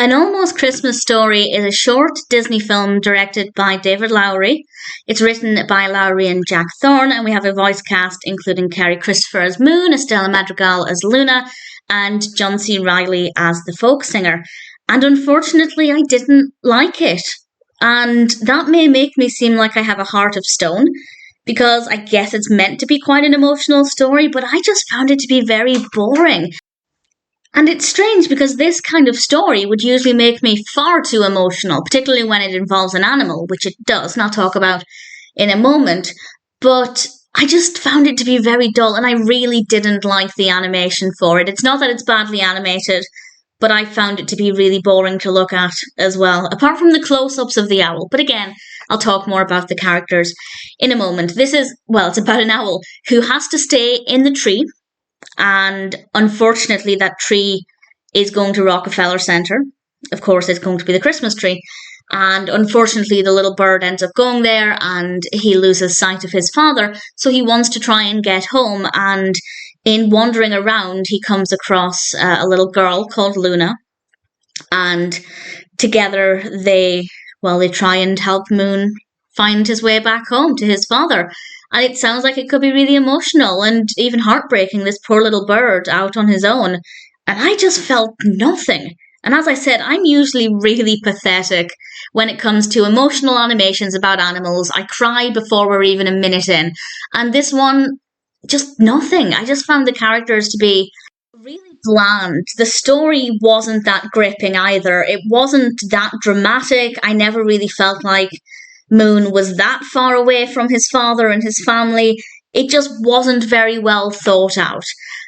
An Almost Christmas Story is a short Disney film directed by David Lowery. It's written by Lowery and Jack Thorne, and we have a voice cast including Cary Christopher as Moon, Estella Madrigal as Luna, and John C. Reilly as the folk singer. And unfortunately, I didn't like it. And that may make me seem like I have a heart of stone, because I guess it's meant to be quite an emotional story, but I just found it to be very boring. And it's strange because this kind of story would usually make me far too emotional, particularly when it involves an animal, which it does, and I'll talk about in a moment. But I just found it to be very dull, and I really didn't like the animation for it. It's not that it's badly animated, but I found it to be really boring to look at as well, apart from the close-ups of the owl. But again, I'll talk more about the characters in a moment. It's about an owl who has to stay in the tree. And unfortunately, that tree is going to Rockefeller Center. Of course, it's going to be the Christmas tree. And unfortunately, the little bird ends up going there and he loses sight of his father. So he wants to try and get home. And in wandering around, he comes across a little girl called Luna. And together they try and help Moon find his way back home to his father. And it sounds like it could be really emotional and even heartbreaking, this poor little bird out on his own. And I just felt nothing. And as I said, I'm usually really pathetic when it comes to emotional animations about animals. I cry before we're even a minute in. And this one, just nothing. I just found the characters to be really bland. The story wasn't that gripping either. It wasn't that dramatic. I never really felt like Moon was that far away from his father and his family. It just wasn't very well thought out.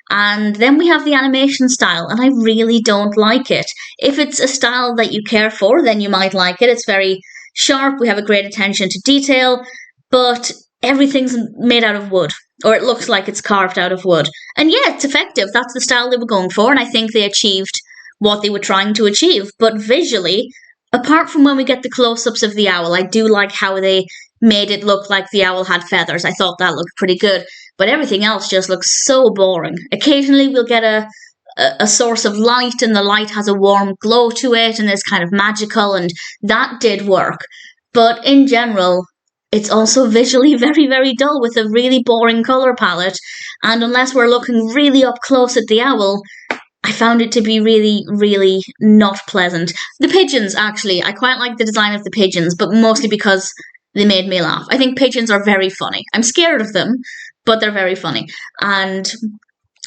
And then we have the animation style, and I really don't like it. If it's a style that you care for, then you might like it. It's very sharp, we have a great attention to detail, but everything's made out of wood, or it looks like it's carved out of wood. And yeah, it's effective. That's the style they were going for, and I think they achieved what they were trying to achieve. But visually, apart from when we get the close-ups of the owl, I do like how they made it look like the owl had feathers. I thought that looked pretty good. But everything else just looks so boring. Occasionally we'll get a source of light, and the light has a warm glow to it, and it's kind of magical, and that did work. But in general, it's also visually very, very dull with a really boring colour palette. And unless we're looking really up close at the owl, I found it to be really, really not pleasant. The pigeons, actually, I quite like the design of the pigeons, but mostly because they made me laugh. I think pigeons are very funny. I'm scared of them, but they're very funny. And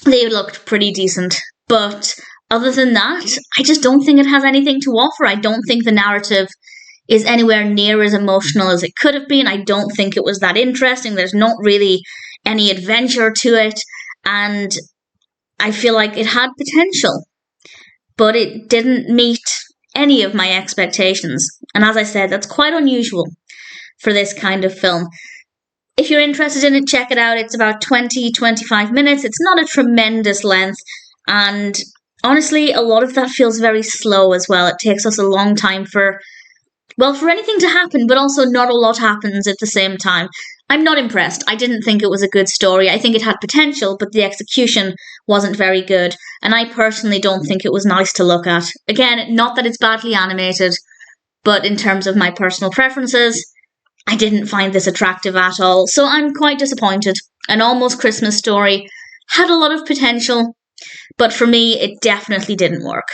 they looked pretty decent. But other than that, I just don't think it has anything to offer. I don't think the narrative is anywhere near as emotional as it could have been. I don't think it was that interesting. There's not really any adventure to it. And I feel like it had potential, but it didn't meet any of my expectations. And as I said, that's quite unusual for this kind of film. If you're interested in it, check it out. It's about 20-25 minutes. It's not a tremendous length. And honestly, a lot of that feels very slow as well. It takes us a long time for anything to happen, but also not a lot happens at the same time. I'm not impressed. I didn't think it was a good story. I think it had potential, but the execution wasn't very good. And I personally don't think it was nice to look at. Again, not that it's badly animated, but in terms of my personal preferences, I didn't find this attractive at all. So I'm quite disappointed. An Almost Christmas Story had a lot of potential, but for me, it definitely didn't work.